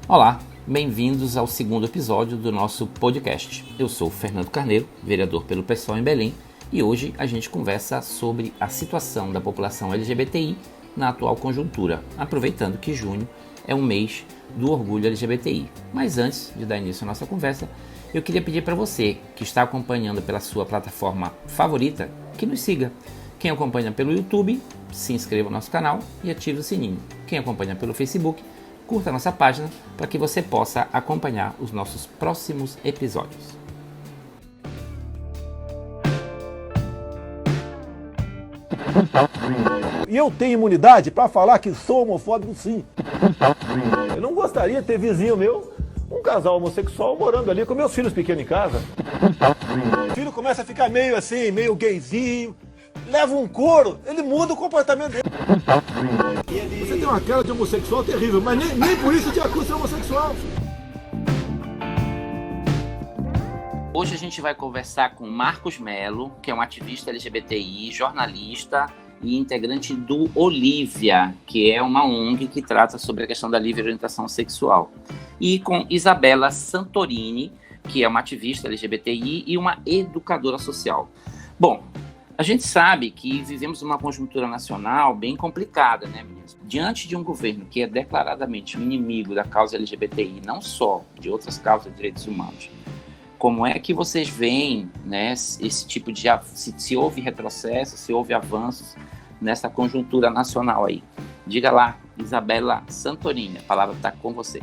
Olá, bem-vindos ao segundo episódio do nosso podcast. Eu sou Fernando Carneiro, vereador pelo PSOL em Belém, e hoje a gente conversa sobre a situação da população LGBTI na atual conjuntura, aproveitando que junho é um mês do orgulho LGBTI. Mas antes de dar início à nossa conversa, eu queria pedir para você que está acompanhando pela sua plataforma favorita, que nos siga. Quem acompanha pelo YouTube, se inscreva no nosso canal e ative o sininho. Quem acompanha pelo Facebook, curta a nossa página para que você possa acompanhar os nossos próximos episódios. E eu tenho imunidade para falar que sou homofóbico, sim. Eu não gostaria de ter vizinho meu, um casal homossexual morando ali com meus filhos pequenos em casa. O filho começa a ficar meio assim, meio gayzinho, leva um couro, ele muda o comportamento dele. Você tem uma cara de homossexual terrível, mas nem por isso te acusa de homossexual. Hoje a gente vai conversar com Marcos Melo, que é um ativista LGBTI, jornalista e integrante do Olivia, que é uma ONG que trata sobre a questão da livre orientação sexual. E com Isabela Santorini, que é uma ativista LGBTI e uma educadora social. Bom, a gente sabe que vivemos uma conjuntura nacional bem complicada, né, meninas? Diante de um governo que é declaradamente um inimigo da causa LGBTI, não só de outras causas de direitos humanos, como é que vocês veem, né, esse tipo de... Se houve retrocesso, se houve avanços nessa conjuntura nacional aí? Diga lá, Isabela Santorini, a palavra está com você.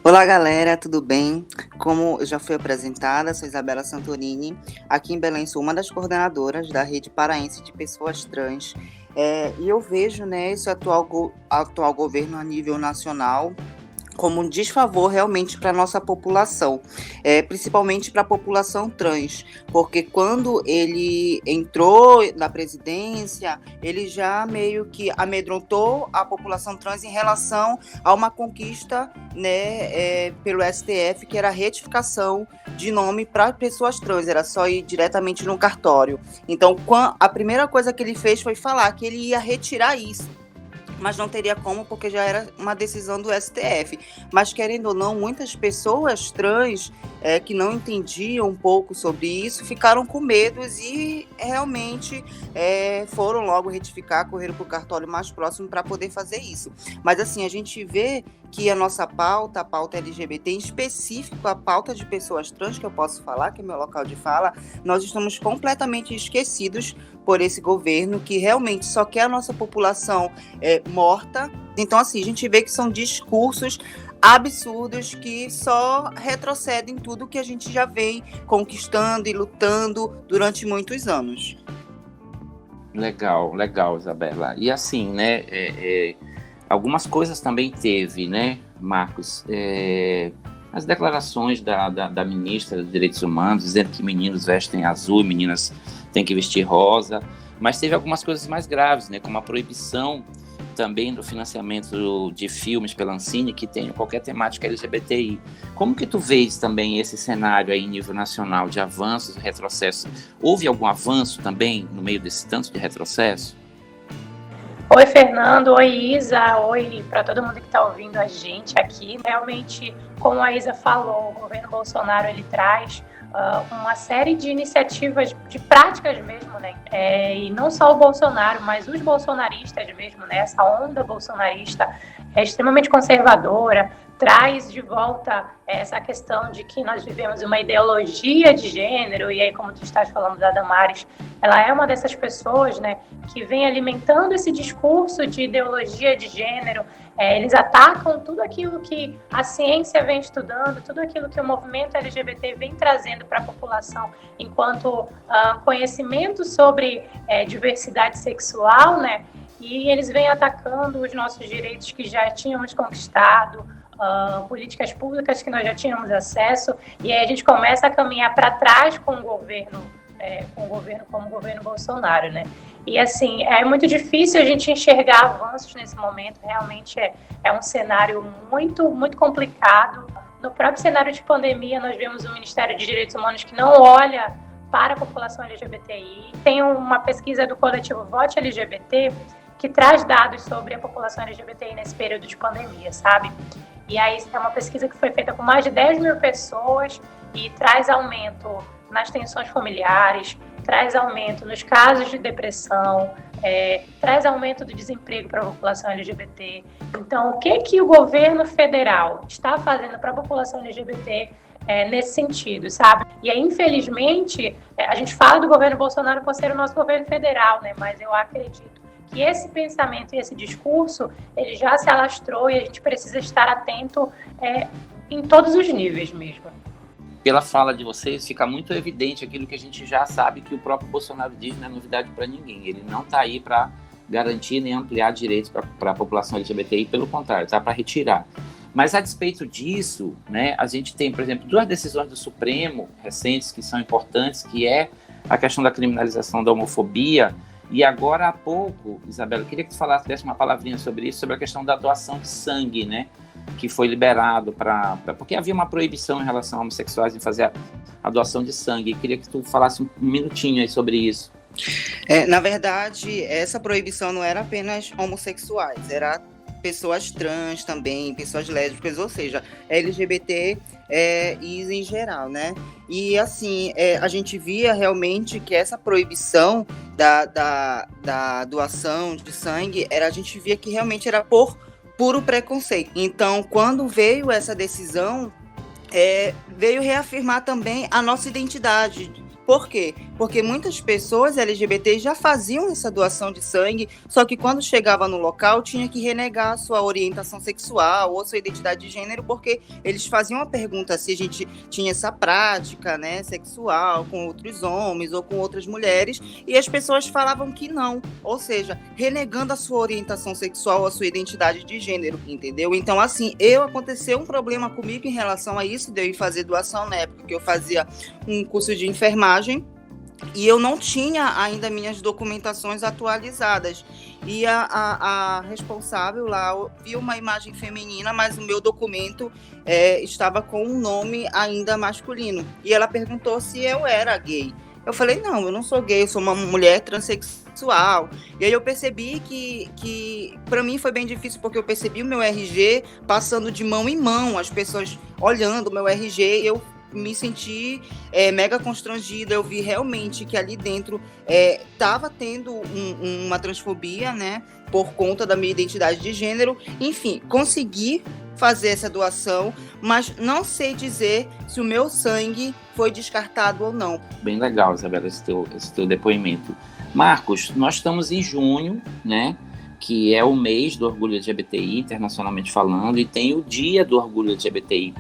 Olá galera, tudo bem? Como eu já fui apresentada, sou Isabela Santorini. Aqui em Belém sou uma das coordenadoras da Rede Paraense de Pessoas Trans. E eu vejo, né, esse atual governo a nível nacional como um desfavor realmente para a nossa população, principalmente para a população trans, porque quando ele entrou na presidência, ele já meio que amedrontou a população trans em relação a uma conquista, né, pelo STF, que era a retificação de nome para pessoas trans, era só ir diretamente no cartório. Então, a primeira coisa que ele fez foi falar que ele ia retirar isso, mas não teria como, porque já era uma decisão do STF. Mas, querendo ou não, muitas pessoas trans que não entendiam um pouco sobre isso, ficaram com medos e realmente foram logo retificar, correram para o cartório mais próximo para poder fazer isso. Mas, assim, a gente vê que a nossa pauta, a pauta LGBT, em específico a pauta de pessoas trans, que eu posso falar, que é meu local de fala, nós estamos completamente esquecidos por esse governo que realmente só quer a nossa população morta. Então, assim, a gente vê que são discursos absurdos que só retrocedem tudo que a gente já vem conquistando e lutando durante muitos anos. Legal, Isabela. E assim, né, algumas coisas também teve, né, Marcos? As declarações da ministra dos Direitos Humanos, dizendo que meninos vestem azul, meninas têm que vestir rosa, mas teve algumas coisas mais graves, né, como a proibição também do financiamento de filmes pela Ancine que tenham qualquer temática LGBTI. Como que tu vês também esse cenário aí em nível nacional de avanços e retrocessos? Houve algum avanço também no meio desse tanto de retrocesso? Oi, Fernando. Oi, Isa. Oi para todo mundo que está ouvindo a gente aqui. Realmente, como a Isa falou, o governo Bolsonaro ele traz uma série de iniciativas, de práticas mesmo, né? E não só o Bolsonaro, mas os bolsonaristas mesmo, né? Essa onda bolsonarista é extremamente conservadora, traz de volta essa questão de que nós vivemos uma ideologia de gênero, e aí, como tu estás falando da Damares, ela é uma dessas pessoas, né, que vem alimentando esse discurso de ideologia de gênero. Eles atacam tudo aquilo que a ciência vem estudando, tudo aquilo que o movimento LGBT vem trazendo para a população enquanto conhecimento sobre diversidade sexual, né, e eles vêm atacando os nossos direitos que já tínhamos conquistado, políticas públicas que nós já tínhamos acesso, e aí a gente começa a caminhar para trás com o governo como o governo Bolsonaro, né? E assim, é muito difícil a gente enxergar avanços nesse momento, realmente é um cenário muito, muito complicado. No próprio cenário de pandemia, nós vemos o Ministério de Direitos Humanos que não olha para a população LGBTI. Tem uma pesquisa do coletivo Vote LGBT que traz dados sobre a população LGBTI nesse período de pandemia, sabe? E aí é uma pesquisa que foi feita com mais de 10 mil pessoas e traz aumento nas tensões familiares, traz aumento nos casos de depressão, traz aumento do desemprego para a população LGBT. Então, o que o governo federal está fazendo para a população LGBT nesse sentido, sabe? E aí, infelizmente, a gente fala do governo Bolsonaro por ser o nosso governo federal, né? Mas eu acredito que esse pensamento e esse discurso, ele já se alastrou e a gente precisa estar atento em todos os níveis mesmo. Pela fala de vocês, fica muito evidente aquilo que a gente já sabe que o próprio Bolsonaro diz, não é novidade para ninguém. Ele não está aí para garantir nem ampliar direitos para a população LGBTI, pelo contrário, está para retirar. Mas, a despeito disso, né, a gente tem, por exemplo, 2 decisões do Supremo recentes que são importantes, que é a questão da criminalização da homofobia. E agora, há pouco, Isabela, eu queria que tu desse uma palavrinha sobre isso, sobre a questão da doação de sangue, né? Que foi liberado porque havia uma proibição em relação a homossexuais em fazer a doação de sangue. Eu queria que tu falasse um minutinho aí sobre isso. Na verdade, essa proibição não era apenas homossexuais, era pessoas trans também, pessoas lésbicas, ou seja, LGBT e em geral, né? E assim, a gente via realmente que essa proibição da doação de sangue, a gente via que realmente era por puro preconceito. Então, quando veio essa decisão, veio reafirmar também a nossa identidade. Por quê? Porque muitas pessoas LGBT já faziam essa doação de sangue, só que quando chegava no local tinha que renegar a sua orientação sexual ou sua identidade de gênero, porque eles faziam a pergunta se a gente tinha essa prática, né, sexual com outros homens ou com outras mulheres, e as pessoas falavam que não, ou seja, renegando a sua orientação sexual, a sua identidade de gênero, entendeu? Então, assim, aconteceu um problema comigo em relação a isso, de eu ir fazer doação na época que eu fazia um curso de enfermagem, e eu não tinha ainda minhas documentações atualizadas. E a responsável lá viu uma imagem feminina, mas o meu documento estava com um nome ainda masculino. E ela perguntou se eu era gay. Eu falei, não, eu não sou gay, eu sou uma mulher transexual. E aí eu percebi que para mim foi bem difícil, porque eu percebi o meu RG passando de mão em mão, as pessoas olhando o meu RG, eu me senti mega constrangida. Eu vi realmente que ali dentro estava tendo uma transfobia, né, por conta da minha identidade de gênero. Enfim, consegui fazer essa doação, mas não sei dizer se o meu sangue foi descartado ou não. Bem legal, Isabela, esse teu depoimento. Marcos, nós estamos em junho, né, que é o mês do orgulho LGBTI, internacionalmente falando, e tem o dia do orgulho LGBTI.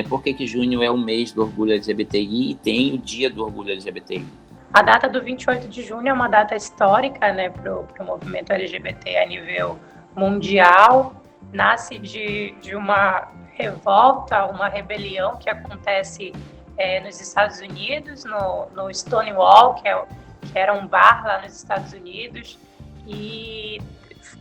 Por que junho é o mês do orgulho LGBTI e tem o dia do orgulho LGBTI? A data do 28 de junho é uma data histórica, né, para o movimento LGBT a nível mundial. Nasce de uma revolta, uma rebelião que acontece nos Estados Unidos, no Stonewall, que era um bar lá nos Estados Unidos, e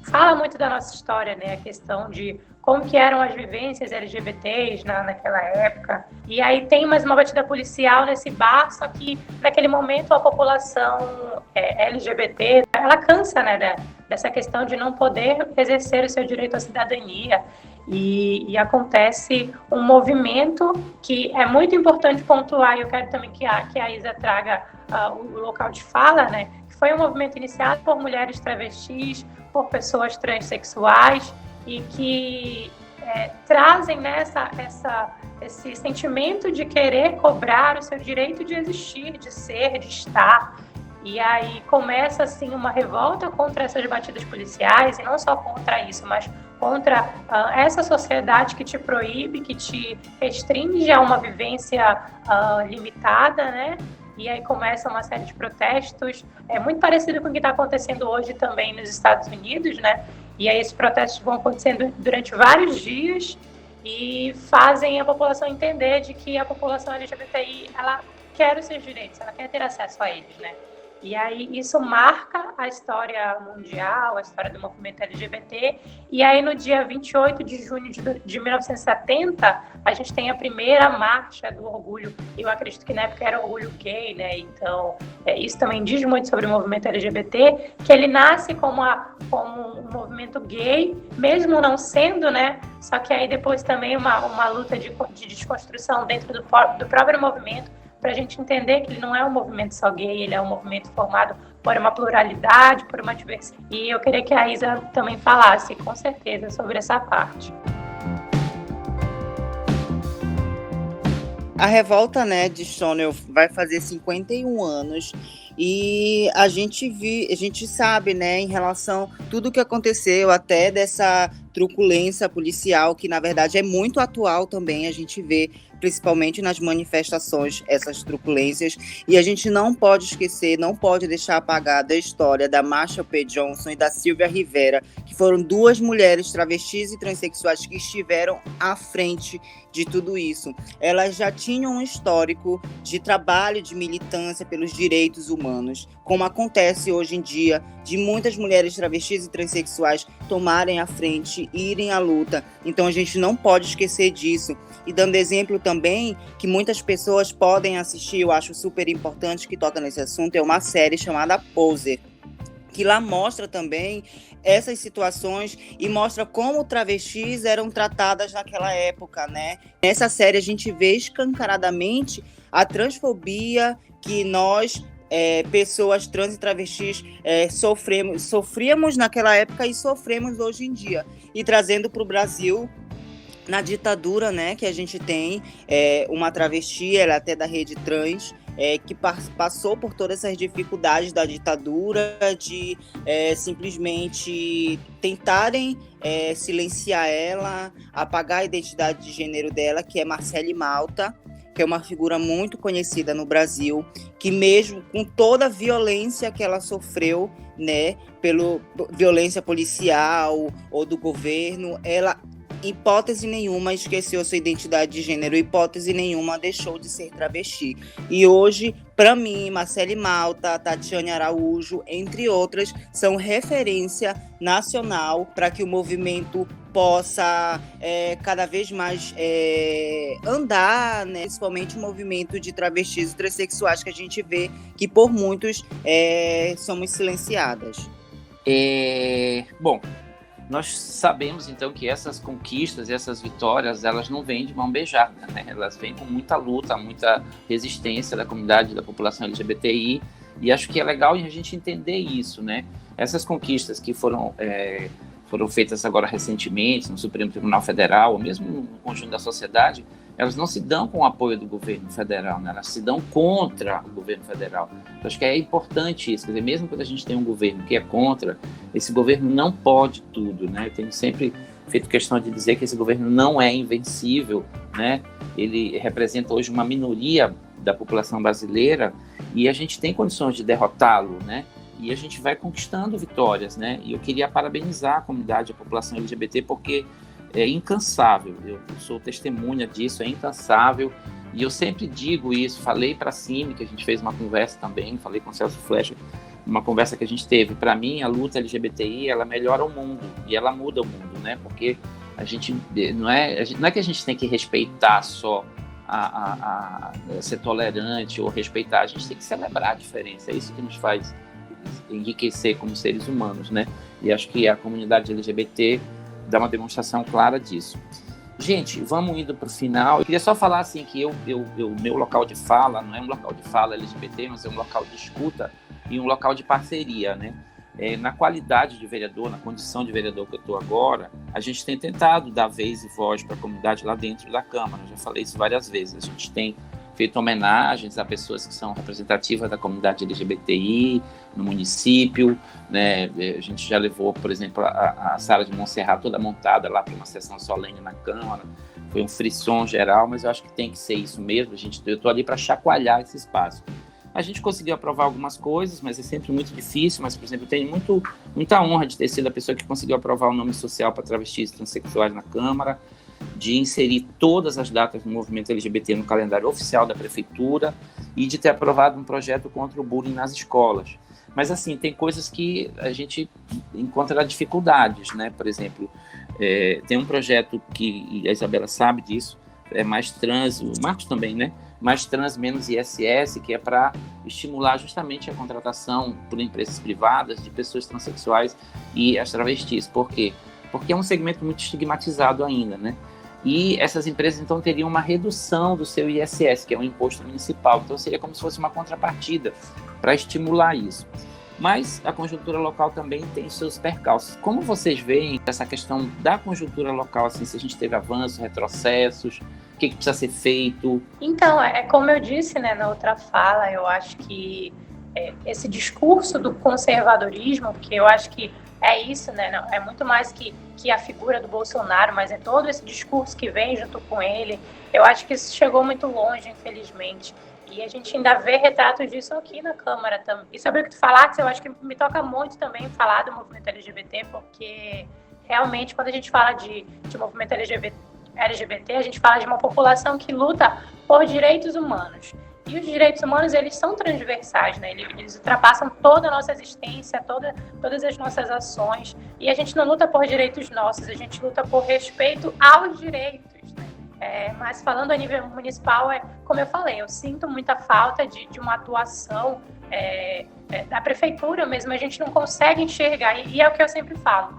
fala muito da nossa história, né? A questão de como que eram as vivências LGBTs naquela época. E aí tem mais uma batida policial nesse bar, só que naquele momento a população LGBT, ela cansa, né, dessa questão de não poder exercer o seu direito à cidadania. E acontece um movimento que é muito importante pontuar, e eu quero também que a Isa traga o local de fala, né? Que foi um movimento iniciado por mulheres travestis, por pessoas transexuais, e que trazem, né, esse sentimento de querer cobrar o seu direito de existir, de ser, de estar. E aí começa, assim, uma revolta contra essas batidas policiais, e não só contra isso, mas contra essa sociedade que te proíbe, que te restringe a uma vivência limitada, né? E aí começa uma série de protestos, muito parecido com o que está acontecendo hoje também nos Estados Unidos, né? E aí esses protestos vão acontecendo durante vários dias e fazem a população entender de que a população LGBTI, ela quer os seus direitos, ela quer ter acesso a eles, né? E aí isso marca a história mundial, a história do movimento LGBT. E aí no dia 28 de junho de 1970, a gente tem a primeira marcha do orgulho. Eu acredito que na época era orgulho gay, né? Então, isso também diz muito sobre o movimento LGBT, que ele nasce como um movimento gay, mesmo não sendo, né? Só que aí depois também uma luta de desconstrução dentro do próprio movimento, para a gente entender que ele não é um movimento só gay, ele é um movimento formado por uma pluralidade, por uma diversidade. E eu queria que a Isa também falasse, com certeza, sobre essa parte. A revolta, né, de Stonewall vai fazer 51 anos e a gente sabe, né, em relação a tudo que aconteceu, até dessa truculência policial, que na verdade é muito atual também, a gente vê principalmente nas manifestações, essas truculências, e a gente não pode esquecer, não pode deixar apagada a história da Marsha P. Johnson e da Sylvia Rivera, que foram duas mulheres travestis e transexuais que estiveram à frente de tudo isso. Elas já tinham um histórico de trabalho, de militância pelos direitos humanos, como acontece hoje em dia, de muitas mulheres travestis e transexuais tomarem a frente, irem à luta. Então a gente não pode esquecer disso. E dando exemplo também, que muitas pessoas podem assistir, eu acho super importante que toca nesse assunto, é uma série chamada Poser, que lá mostra também essas situações e mostra como travestis eram tratadas naquela época, né? Nessa série a gente vê escancaradamente a transfobia que nós, pessoas trans e travestis, sofríamos naquela época e sofremos hoje em dia. E trazendo para o Brasil, na ditadura, né, que a gente tem uma travesti, ela é até da rede trans, que passou por todas essas dificuldades da ditadura, de simplesmente tentarem silenciar ela, apagar a identidade de gênero dela, que é Marcele Malta, que é uma figura muito conhecida no Brasil, que mesmo com toda a violência que ela sofreu, né, pela violência policial ou do governo, ela, hipótese nenhuma, esqueceu sua identidade de gênero, hipótese nenhuma, deixou de ser travesti. E hoje, para mim, Marcele Malta, Tatiane Araújo, entre outras, são referência nacional para que o movimento possa cada vez mais andar, né? Principalmente o movimento de travestis e transexuais, que a gente vê que por muitos somos silenciadas. Bom, nós sabemos, então, que essas conquistas, essas vitórias, elas não vêm de mão beijada, né? Elas vêm com muita luta, muita resistência da comunidade, da população LGBTI, e acho que é legal a gente entender isso, né? Essas conquistas que foram feitas agora recentemente no Supremo Tribunal Federal, ou mesmo no conjunto da sociedade, elas não se dão com o apoio do governo federal, né? Elas se dão contra o governo federal. Eu acho que é importante isso, quer dizer, mesmo quando a gente tem um governo que é contra, esse governo não pode tudo, né? Eu tenho sempre feito questão de dizer que esse governo não é invencível, né? Ele representa hoje uma minoria da população brasileira e a gente tem condições de derrotá-lo, né? E a gente vai conquistando vitórias, né? E eu queria parabenizar a comunidade, a população LGBT, porque é incansável. Eu sou testemunha disso, é incansável. E eu sempre digo isso, falei para a Cime, que a gente fez uma conversa também, falei com o Celso Flecha, uma conversa que a gente teve. Para mim, a luta LGBTI, ela melhora o mundo e ela muda o mundo, né? Porque a gente não é que a gente tem que respeitar só ser tolerante ou respeitar, a gente tem que celebrar a diferença. É isso que nos faz enriquecer como seres humanos, né? E acho que a comunidade LGBT dá uma demonstração clara disso. Gente, vamos indo para o final. Eu queria só falar assim que meu local de fala não é um local de fala LGBT, mas é um local de escuta e um local de parceria, né? Na qualidade de vereador, na condição de vereador que eu estou agora, a gente tem tentado dar vez e voz para a comunidade lá dentro da Câmara. Eu já falei isso várias vezes. A gente tem feito homenagens a pessoas que são representativas da comunidade LGBTI no município, né? A gente já levou, por exemplo, a Sala de Montserrat toda montada lá para uma sessão solene na Câmara. Foi um frisson geral, mas eu acho que tem que ser isso mesmo. Eu estou ali para chacoalhar esse espaço. A gente conseguiu aprovar algumas coisas, mas é sempre muito difícil. Mas, por exemplo, eu tenho muita honra de ter sido a pessoa que conseguiu aprovar o nome social para travestis e transexuais na Câmara, de inserir todas as datas do movimento LGBT no calendário oficial da prefeitura e de ter aprovado um projeto contra o bullying nas escolas. Mas, assim, tem coisas que a gente encontra dificuldades, né? Por exemplo, tem um projeto que a Isabela sabe disso, é Mais Trans, o Marcos também, né? Mais Trans, menos ISS, que é para estimular justamente a contratação por empresas privadas de pessoas transexuais e as travestis. Por quê? Porque é um segmento muito estigmatizado ainda, né? E essas empresas, então, teriam uma redução do seu ISS, que é um imposto municipal. Então, seria como se fosse uma contrapartida para estimular isso. Mas a conjuntura local também tem seus percalços. Como vocês veem essa questão da conjuntura local, assim, se a gente teve avanços, retrocessos, o que precisa ser feito? Então, como eu disse, né, na outra fala, eu acho que esse discurso do conservadorismo, porque eu acho que é isso, né, não, é muito mais que a figura do Bolsonaro, mas é todo esse discurso que vem junto com ele. Eu acho que isso chegou muito longe, infelizmente. E a gente ainda vê retratos disso aqui na Câmara também. E sobre o que tu falaste, eu acho que me toca muito também falar do movimento LGBT, porque realmente quando a gente fala de movimento LGBT, a gente fala de uma população que luta por direitos humanos. E os direitos humanos, eles são transversais, né? Eles ultrapassam toda a nossa existência, todas as nossas ações. E a gente não luta por direitos nossos, a gente luta por respeito aos direitos, né? Mas falando a nível municipal, como eu falei, eu sinto muita falta de uma atuação da prefeitura mesmo, a gente não consegue enxergar, e é o que eu sempre falo.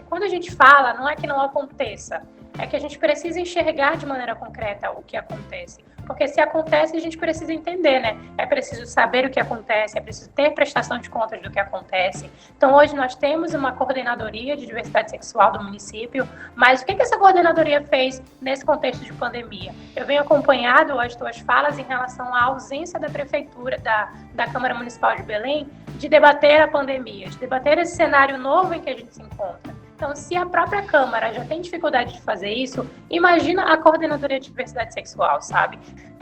Quando a gente fala, não é que não aconteça, é que a gente precisa enxergar de maneira concreta o que acontece. Porque se acontece, a gente precisa entender, né? É preciso saber o que acontece, é preciso ter prestação de contas do que acontece. Então, hoje nós temos uma coordenadoria de diversidade sexual do município, mas o que essa coordenadoria fez nesse contexto de pandemia? Eu venho acompanhado as tuas falas em relação à ausência da prefeitura, da Câmara Municipal de Belém, de debater a pandemia, de debater esse cenário novo em que a gente se encontra. Então, se a própria Câmara já tem dificuldade de fazer isso, imagina a coordenadoria de diversidade sexual, sabe?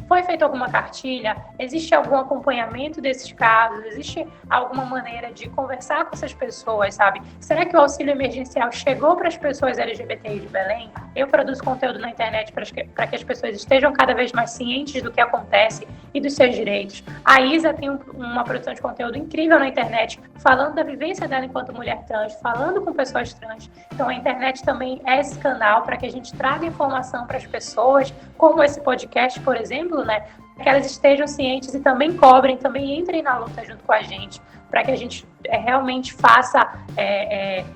Foi feita alguma cartilha? Existe algum acompanhamento desses casos? Existe alguma maneira de conversar com essas pessoas, sabe? Será que o auxílio emergencial chegou para as pessoas LGBTI de Belém? Eu produzo conteúdo na internet para que as pessoas estejam cada vez mais cientes do que acontece e dos seus direitos. A Isa tem uma produção de conteúdo incrível na internet, falando da vivência dela enquanto mulher trans, falando com pessoas trans. Então, a internet também é esse canal para que a gente traga informação para as pessoas, como esse podcast, por exemplo, né, que elas estejam cientes e também cobrem, também entrem na luta junto com a gente, para que a gente realmente faça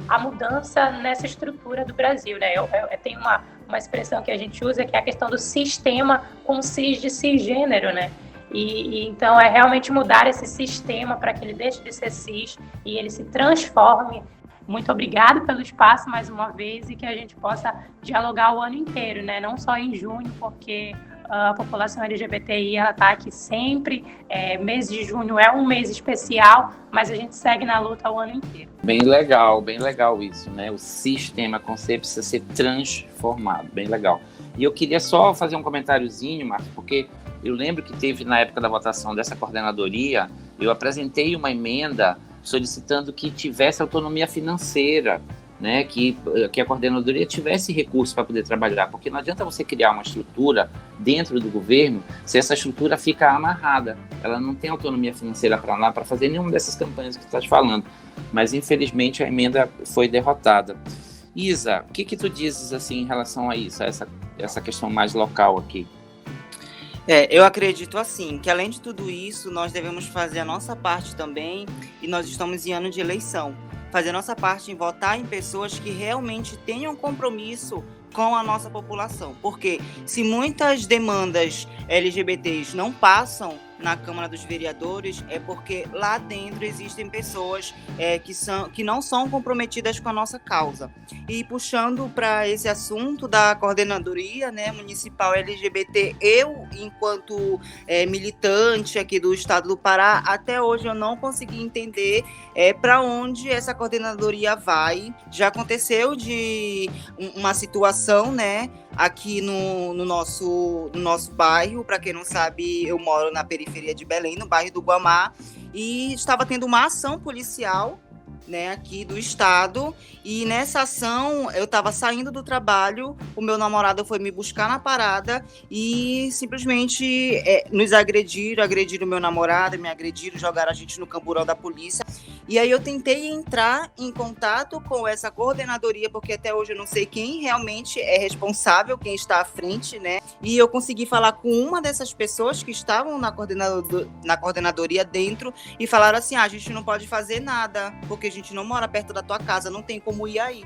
a mudança nessa estrutura do Brasil, né? Tem uma expressão que a gente usa, que é a questão do sistema com cis de cisgênero, né? E então é realmente mudar esse sistema para que ele deixe de ser cis e ele se transforme. Muito obrigada pelo espaço mais uma vez e que a gente possa dialogar o ano inteiro, né? Não só em junho, porque a população LGBTI está aqui sempre. Mês de junho é um mês especial, mas a gente segue na luta o ano inteiro. Bem legal isso, né? O sistema, o conceito precisa ser transformado, bem legal. E eu queria só fazer um comentáriozinho, Marcos, porque eu lembro que teve na época da votação dessa coordenadoria, eu apresentei uma emenda solicitando que tivesse autonomia financeira, né, que a coordenadoria tivesse recursos para poder trabalhar, porque não adianta você criar uma estrutura dentro do governo se essa estrutura fica amarrada, ela não tem autonomia financeira para lá, para fazer nenhuma dessas campanhas que tu estás falando, mas infelizmente a emenda foi derrotada. Isa, o que tu dizes assim em relação a isso, a essa questão mais local aqui? Eu acredito assim, que além de tudo isso, nós devemos fazer a nossa parte também, e nós estamos em ano de eleição, fazer a nossa parte em votar em pessoas que realmente tenham compromisso com a nossa população, porque se muitas demandas LGBTs não passam na Câmara dos Vereadores, é porque lá dentro existem pessoas que não são comprometidas com a nossa causa. E puxando para esse assunto da coordenadoria, né, municipal LGBT, eu, enquanto militante aqui do estado do Pará, até hoje eu não consegui entender para onde essa coordenadoria vai. Já aconteceu de uma situação, né, aqui no nosso bairro. Para quem não sabe, eu moro na periferia de Belém, no bairro do Guamá, e estava tendo uma ação policial, né, aqui do estado, e nessa ação eu estava saindo do trabalho, o meu namorado foi me buscar na parada e simplesmente nos agrediram o meu namorado, me agrediram, jogaram a gente no camburão da polícia. E aí eu tentei entrar em contato com essa coordenadoria, porque até hoje eu não sei quem realmente é responsável, quem está à frente, né? E eu consegui falar com uma dessas pessoas que estavam na coordenadoria dentro e falaram assim, a gente não pode fazer nada, porque a gente não mora perto da tua casa, não tem como ir aí.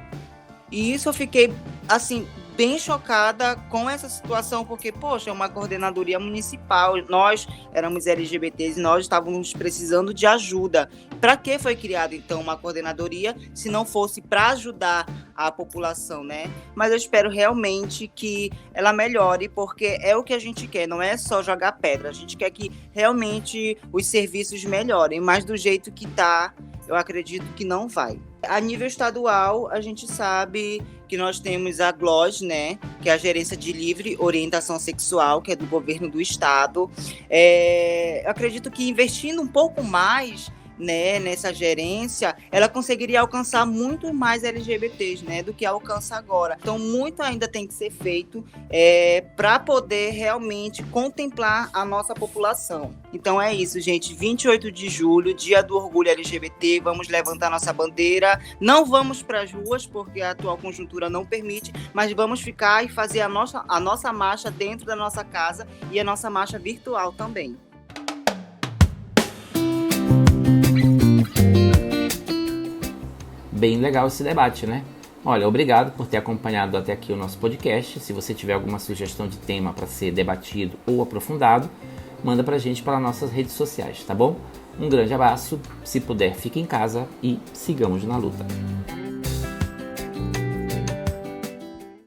E isso eu fiquei, assim, bem chocada com essa situação, porque, poxa, é uma coordenadoria municipal, nós éramos LGBTs e nós estávamos precisando de ajuda. Para que foi criada, então, uma coordenadoria, se não fosse para ajudar a população, né? Mas eu espero realmente que ela melhore, porque é o que a gente quer, não é só jogar pedra, a gente quer que realmente os serviços melhorem, mas do jeito que está, eu acredito que não vai. A nível estadual, a gente sabe que nós temos a GLOS, né, que é a Gerência de Livre Orientação Sexual, que é do governo do estado. Eu acredito que investindo um pouco mais, né, nessa gerência, ela conseguiria alcançar muito mais LGBTs, né, do que alcança agora. Então, muito ainda tem que ser feito para poder realmente contemplar a nossa população. Então é isso, gente. 28 de julho, Dia do Orgulho LGBT, vamos levantar nossa bandeira. Não vamos para as ruas, porque a atual conjuntura não permite, mas vamos ficar e fazer a nossa marcha dentro da nossa casa e a nossa marcha virtual também. Bem legal esse debate, né? Olha, obrigado por ter acompanhado até aqui o nosso podcast. Se você tiver alguma sugestão de tema para ser debatido ou aprofundado, manda pra gente pelas nossas redes sociais, tá bom? Um grande abraço, se puder, fique em casa e sigamos na luta.